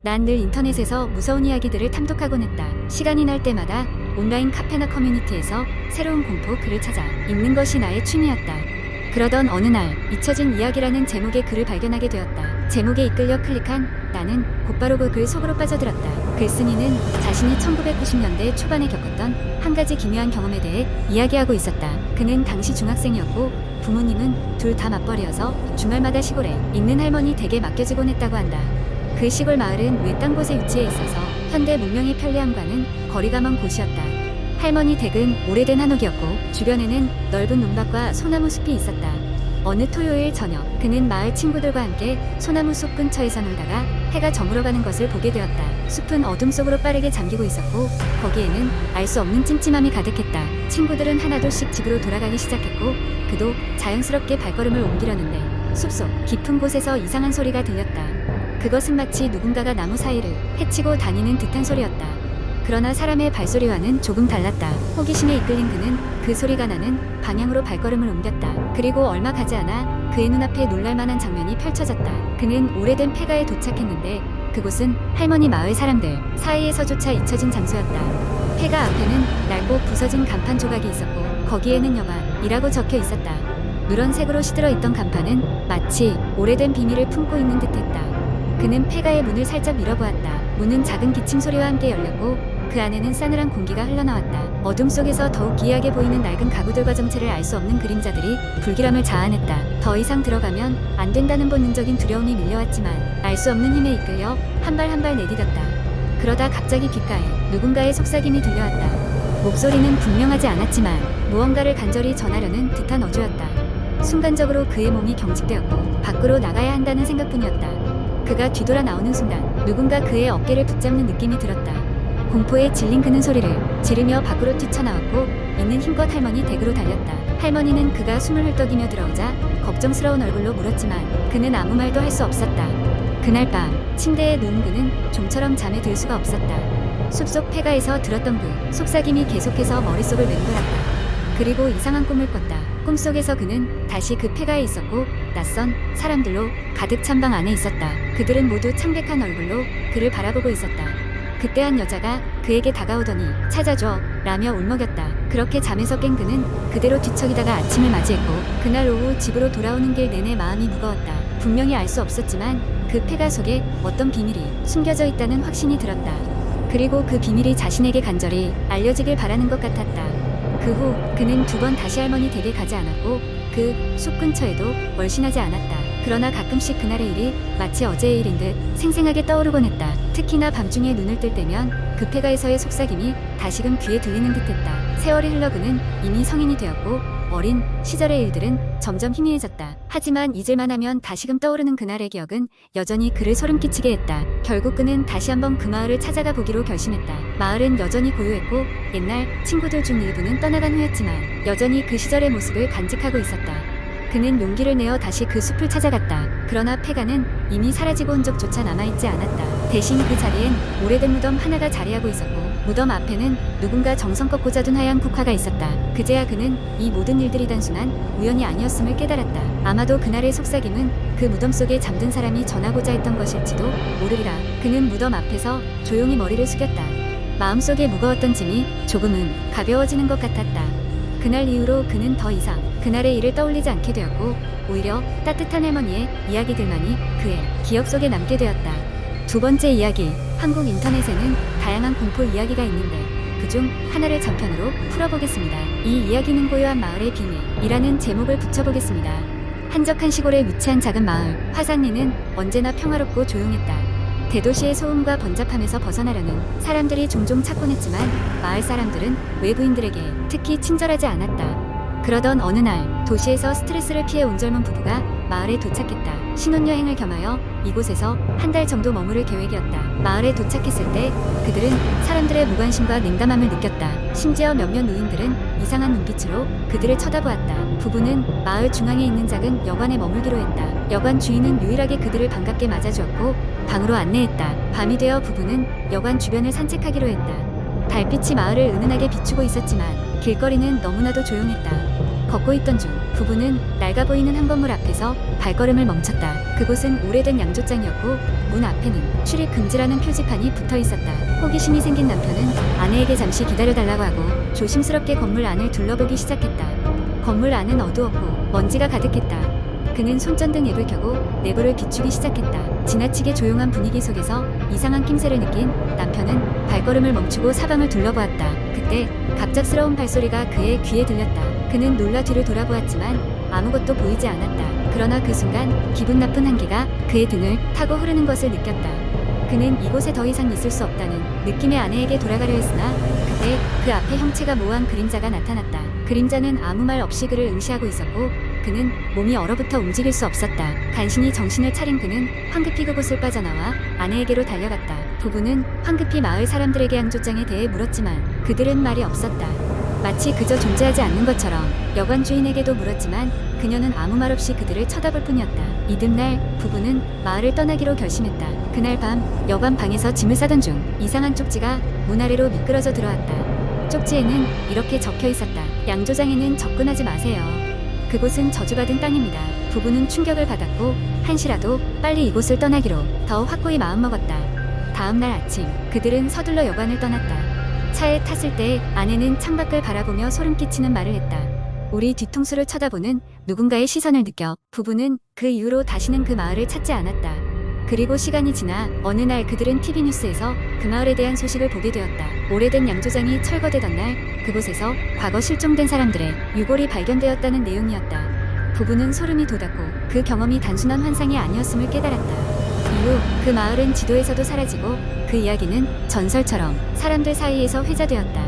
난 늘 인터넷에서 무서운 이야기들을 탐독하곤 했다. 시간이 날 때마다 온라인 카페나 커뮤니티에서 새로운 공포 글을 찾아 읽는 것이 나의 취미였다. 그러던 어느 날 잊혀진 이야기라는 제목의 글을 발견하게 되었다. 제목에 이끌려 클릭한 나는 곧바로 그 글 속으로 빠져들었다. 글쓴이는 자신이 1990년대 초반에 겪었던 한 가지 기묘한 경험에 대해 이야기하고 있었다. 그는 당시 중학생이었고 부모님은 둘 다 맞벌이여서 주말마다 시골에 있는 할머니 댁에 맡겨지곤 했다고 한다. 그 시골 마을은 외딴 곳에 위치해 있어서 현대 문명의 편리함과는 거리가 먼 곳이었다. 할머니 댁은 오래된 한옥이었고 주변에는 넓은 논밭과 소나무 숲이 있었다. 어느 토요일 저녁 그는 마을 친구들과 함께 소나무 숲 근처에서 놀다가 해가 저물어가는 것을 보게 되었다. 숲은 어둠 속으로 빠르게 잠기고 있었고 거기에는 알 수 없는 찜찜함이 가득했다. 친구들은 하나둘씩 집으로 돌아가기 시작했고 그도 자연스럽게 발걸음을 옮기려는데 숲속 깊은 곳에서 이상한 소리가 들렸다. 그것은 마치 누군가가 나무 사이를 헤치고 다니는 듯한 소리였다. 그러나 사람의 발소리와는 조금 달랐다. 호기심에 이끌린 그는 그 소리가 나는 방향으로 발걸음을 옮겼다. 그리고 얼마 가지 않아 그의 눈앞에 놀랄만한 장면이 펼쳐졌다. 그는 오래된 폐가에 도착했는데 그곳은 할머니 마을 사람들 사이에서조차 잊혀진 장소였다. 폐가 앞에는 낡고 부서진 간판 조각이 있었고 거기에는 영화이라고 적혀 있었다. 누런색으로 시들어 있던 간판은 마치 오래된 비밀을 품고 있는 듯했다. 그는 폐가의 문을 살짝 밀어보았다. 문은 작은 기침 소리와 함께 열렸고 그 안에는 싸늘한 공기가 흘러나왔다. 어둠 속에서 더욱 기이하게 보이는 낡은 가구들과 정체를 알 수 없는 그림자들이 불길함을 자아냈다. 더 이상 들어가면 안 된다는 본능적인 두려움이 밀려왔지만 알 수 없는 힘에 이끌려 한 발 한 발 내디뎠다. 그러다 갑자기 귓가에 누군가의 속삭임이 들려왔다. 목소리는 분명하지 않았지만 무언가를 간절히 전하려는 듯한 어조였다. 순간적으로 그의 몸이 경직되었고 밖으로 나가야 한다는 생각뿐이었다. 그가 뒤돌아 나오는 순간 누군가 그의 어깨를 붙잡는 느낌이 들었다. 공포에 질린 그는 소리를 지르며 밖으로 뛰쳐나왔고 있는 힘껏 할머니 댁으로 달렸다. 할머니는 그가 숨을 헐떡이며 들어오자 걱정스러운 얼굴로 물었지만 그는 아무 말도 할 수 없었다. 그날 밤 침대에 누운 그는 좀처럼 잠에 들 수가 없었다. 숲속 폐가에서 들었던 그 속삭임이 계속해서 머릿속을 맴돌았다. 그리고 이상한 꿈을 꿨다. 꿈속에서 그는 다시 그 폐가에 있었고 낯선 사람들로 가득 찬 방 안에 있었다. 그들은 모두 창백한 얼굴로 그를 바라보고 있었다. 그때 한 여자가 그에게 다가오더니 찾아줘 라며 울먹였다. 그렇게 잠에서 깬 그는 그대로 뒤척이다가 아침을 맞이했고 그날 오후 집으로 돌아오는 길 내내 마음이 무거웠다. 분명히 알 수 없었지만 그 폐가 속에 어떤 비밀이 숨겨져 있다는 확신이 들었다. 그리고 그 비밀이 자신에게 간절히 알려지길 바라는 것 같았다. 그 후 그는 두 번 다시 할머니 댁에 가지 않았고 그 숲 근처에도 멀씬하지 않았다. 그러나 가끔씩 그날의 일이 마치 어제의 일인 듯 생생하게 떠오르곤 했다. 특히나 밤중에 눈을 뜰 때면 그 폐가에서의 속삭임이 다시금 귀에 들리는 듯했다. 세월이 흘러 그는 이미 성인이 되었고 어린 시절의 일들은 점점 희미해졌다. 하지만 잊을만 하면 다시금 떠오르는 그날의 기억은 여전히 그를 소름 끼치게 했다. 결국 그는 다시 한번 그 마을을 찾아가 보기로 결심했다. 마을은 여전히 고요했고 옛날 친구들 중 일부는 떠나간 후였지만 여전히 그 시절의 모습을 간직하고 있었다. 그는 용기를 내어 다시 그 숲을 찾아갔다. 그러나 폐가는 이미 사라지고 온 적조차 남아있지 않았다. 대신 그 자리엔 오래된 무덤 하나가 자리하고 있었고 무덤 앞에는 누군가 정성껏 꽂아둔 하얀 국화가 있었다. 그제야 그는 이 모든 일들이 단순한 우연이 아니었음을 깨달았다. 아마도 그날의 속삭임은 그 무덤 속에 잠든 사람이 전하고자 했던 것일지도 모르리라. 그는 무덤 앞에서 조용히 머리를 숙였다. 마음속에 무거웠던 짐이 조금은 가벼워지는 것 같았다. 그날 이후로 그는 더 이상 그날의 일을 떠올리지 않게 되었고 오히려 따뜻한 할머니의 이야기들만이 그의 기억 속에 남게 되었다. 두 번째 이야기. 한국 인터넷에는 다양한 공포 이야기가 있는데 그중 하나를 전편으로 풀어보겠습니다. 이 이야기는 고요한 마을의 비밀이라는 제목을 붙여보겠습니다. 한적한 시골에 위치한 작은 마을 화산리는 언제나 평화롭고 조용했다. 대도시의 소음과 번잡함에서 벗어나려는 사람들이 종종 찾곤 했지만 마을 사람들은 외부인들에게 특히 친절하지 않았다. 그러던 어느 날 도시에서 스트레스를 피해 온 젊은 부부가 마을에 도착했다. 신혼여행을 겸하여 이곳에서 한 달 정도 머무를 계획이었다. 마을에 도착했을 때 그들은 사람들의 무관심과 냉담함을 느꼈다. 심지어 몇몇 노인들은 이상한 눈빛으로 그들을 쳐다보았다. 부부는 마을 중앙에 있는 작은 여관에 머물기로 했다. 여관 주인은 유일하게 그들을 반갑게 맞아주었고 방으로 안내했다. 밤이 되어 부부는 여관 주변을 산책하기로 했다. 달빛이 마을을 은은하게 비추고 있었지만 길거리는 너무나도 조용했다. 걷고 있던 중 부부는 낡아 보이는 한 건물 앞에서 발걸음을 멈췄다. 그곳은 오래된 양조장이었고 문 앞에는 출입 금지라는 표지판이 붙어 있었다. 호기심이 생긴 남편은 아내에게 잠시 기다려달라고 하고 조심스럽게 건물 안을 둘러보기 시작했다. 건물 안은 어두웠고 먼지가 가득했다. 그는 손전등 앱을 켜고 내부를 비추기 시작했다. 지나치게 조용한 분위기 속에서 이상한 낌새를 느낀 남편은 발걸음을 멈추고 사방을 둘러보았다. 그때 갑작스러운 발소리가 그의 귀에 들렸다. 그는 놀라 뒤를 돌아보았지만 아무것도 보이지 않았다. 그러나 그 순간 기분 나쁜 한기가 그의 등을 타고 흐르는 것을 느꼈다. 그는 이곳에 더 이상 있을 수 없다는 느낌의 아내에게 돌아가려 했으나 그때 그 앞에 형체가 모호한 그림자가 나타났다. 그림자는 아무 말 없이 그를 응시하고 있었고 그는 몸이 얼어붙어 움직일 수 없었다. 간신히 정신을 차린 그는 황급히 그곳을 빠져나와 아내에게로 달려갔다. 부부는 황급히 마을 사람들에게 양조장에 대해 물었지만 그들은 말이 없었다. 마치 그저 존재하지 않는 것처럼 여관 주인에게도 물었지만 그녀는 아무 말 없이 그들을 쳐다볼 뿐이었다. 이튿날 부부는 마을을 떠나기로 결심했다. 그날 밤 여관 방에서 짐을 싸던 중 이상한 쪽지가 문 아래로 미끄러져 들어왔다. 쪽지에는 이렇게 적혀 있었다. 양조장에는 접근하지 마세요. 그곳은 저주받은 땅입니다. 부부는 충격을 받았고 한시라도 빨리 이곳을 떠나기로 더 확고히 마음먹었다. 다음 날 아침 그들은 서둘러 여관을 떠났다. 차에 탔을 때 아내는 창밖을 바라보며 소름 끼치는 말을 했다. 우리 뒤통수를 쳐다보는 누군가의 시선을 느껴 부부는 그 이후로 다시는 그 마을을 찾지 않았다. 그리고 시간이 지나 어느 날 그들은 TV 뉴스에서 그 마을에 대한 소식을 보게 되었다. 오래된 양조장이 철거되던 날 그곳에서 과거 실종된 사람들의 유골이 발견되었다는 내용이었다. 부부는 소름이 돋았고 그 경험이 단순한 환상이 아니었음을 깨달았다. 이후 그 마을은 지도에서도 사라지고 그 이야기는 전설처럼 사람들 사이에서 회자되었다.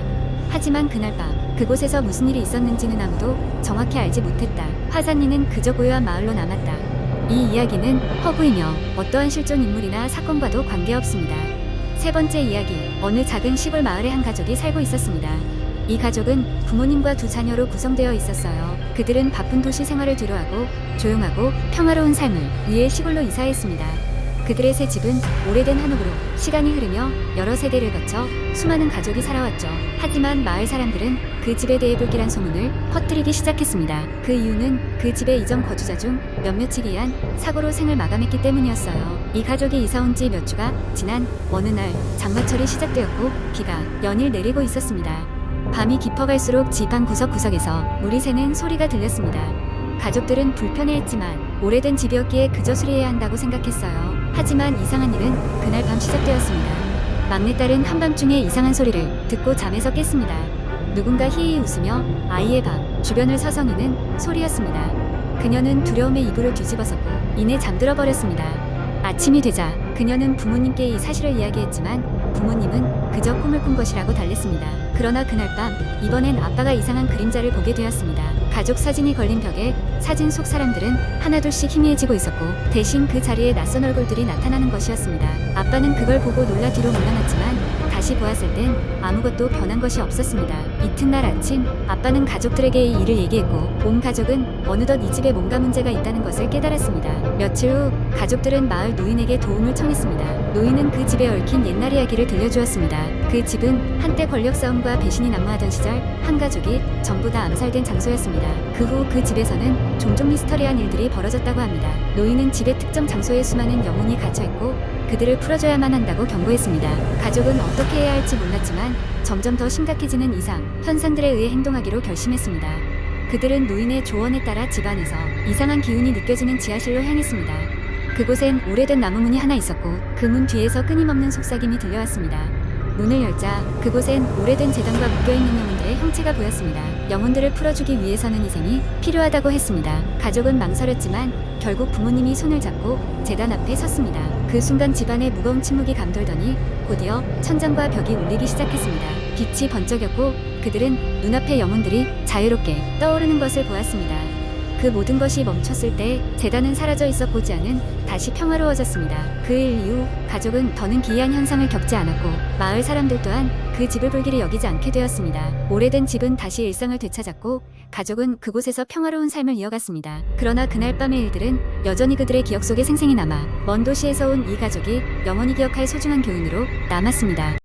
하지만 그날 밤 그곳에서 무슨 일이 있었는지는 아무도 정확히 알지 못했다. 화산리는 그저 고요한 마을로 남았다. 이 이야기는 허구이며 어떠한 실존 인물이나 사건과도 관계없습니다. 세 번째 이야기, 어느 작은 시골 마을에 한 가족이 살고 있었습니다. 이 가족은 부모님과 두 자녀로 구성되어 있었어요. 그들은 바쁜 도시 생활을 뒤로하고 조용하고 평화로운 삶을 위해 시골로 이사했습니다. 그들의 새 집은 오래된 한옥으로 시간이 흐르며 여러 세대를 거쳐 수많은 가족이 살아왔죠. 하지만 마을 사람들은 그 집에 대해 불길한 소문을 퍼뜨리기 시작했습니다. 그 이유는 그 집의 이전 거주자 중 몇몇이 기이한 사고로 생을 마감했기 때문이었어요. 이 가족이 이사 온 지 몇 주가 지난 어느 날 장마철이 시작되었고 비가 연일 내리고 있었습니다. 밤이 깊어갈수록 집 안 구석구석에서 물이 새는 소리가 들렸습니다. 가족들은 불편해했지만 오래된 집이었기에 그저 수리해야 한다고 생각했어요. 하지만 이상한 일은 그날 밤 시작되었습니다. 막내딸은 한밤중에 이상한 소리를 듣고 잠에서 깼습니다. 누군가 히히 웃으며 아이의 방 주변을 서성이는 소리였습니다. 그녀는 두려움에 이불을 뒤집어쓰고 이내 잠들어 버렸습니다. 아침이 되자 그녀는 부모님께 이 사실을 이야기했지만 부모님은 그저 꿈을 꾼 것이라고 달랬습니다. 그러나 그날 밤 이번엔 아빠가 이상한 그림자를 보게 되었습니다. 가족 사진이 걸린 벽에 사진 속 사람들은 하나둘씩 희미해지고 있었고 대신 그 자리에 낯선 얼굴들이 나타나는 것이었습니다. 아빠는 그걸 보고 놀라 뒤로 물러났지만 다시 보았을 땐 아무것도 변한 것이 없었습니다. 이튿날 아침 아빠는 가족들에게 이 일을 얘기했고 온 가족은 어느덧 이 집에 뭔가 문제가 있다는 것을 깨달았습니다. 며칠 후 가족들은 마을 노인에게 도움을 청했습니다. 노인은 그 집에 얽힌 옛날 이야기를 들려주었습니다. 그 집은 한때 권력 싸움과 배신이 난무하던 시절 한 가족이 전부 다 암살된 장소였습니다. 그 후 그 집에서는 종종 미스터리한 일들이 벌어졌다고 합니다. 노인은 집의 특정 장소에 수많은 영혼이 갇혀있고 그들을 풀어줘야만 한다고 경고했습니다. 가족은 어떻게 해야 할지 몰랐지만 점점 더 심각해지는 이상 현상들에 의해 행동하기로 결심했습니다. 그들은 노인의 조언에 따라 집안에서 이상한 기운이 느껴지는 지하실로 향했습니다. 그곳엔 오래된 나무문이 하나 있었고 그 문 뒤에서 끊임없는 속삭임이 들려왔습니다. 문을 열자 그곳엔 오래된 제단과 묶여있는 영혼들의 형체가 보였습니다. 영혼들을 풀어주기 위해서는 희생이 필요하다고 했습니다. 가족은 망설였지만 결국 부모님이 손을 잡고 제단 앞에 섰습니다. 그 순간 집안에 무거운 침묵이 감돌더니 곧이어 천장과 벽이 울리기 시작했습니다. 빛이 번쩍였고 그들은 눈앞의 영혼들이 자유롭게 떠오르는 것을 보았습니다. 그 모든 것이 멈췄을 때 제단은 사라져 있어 보지 않은 다시 평화로워졌습니다. 그 일 이후 가족은 더는 기이한 현상을 겪지 않았고 마을 사람들 또한 그 집을 불길이 여기지 않게 되었습니다. 오래된 집은 다시 일상을 되찾았고 가족은 그곳에서 평화로운 삶을 이어갔습니다. 그러나 그날 밤의 일들은 여전히 그들의 기억 속에 생생히 남아 먼 도시에서 온 이 가족이 영원히 기억할 소중한 교훈으로 남았습니다.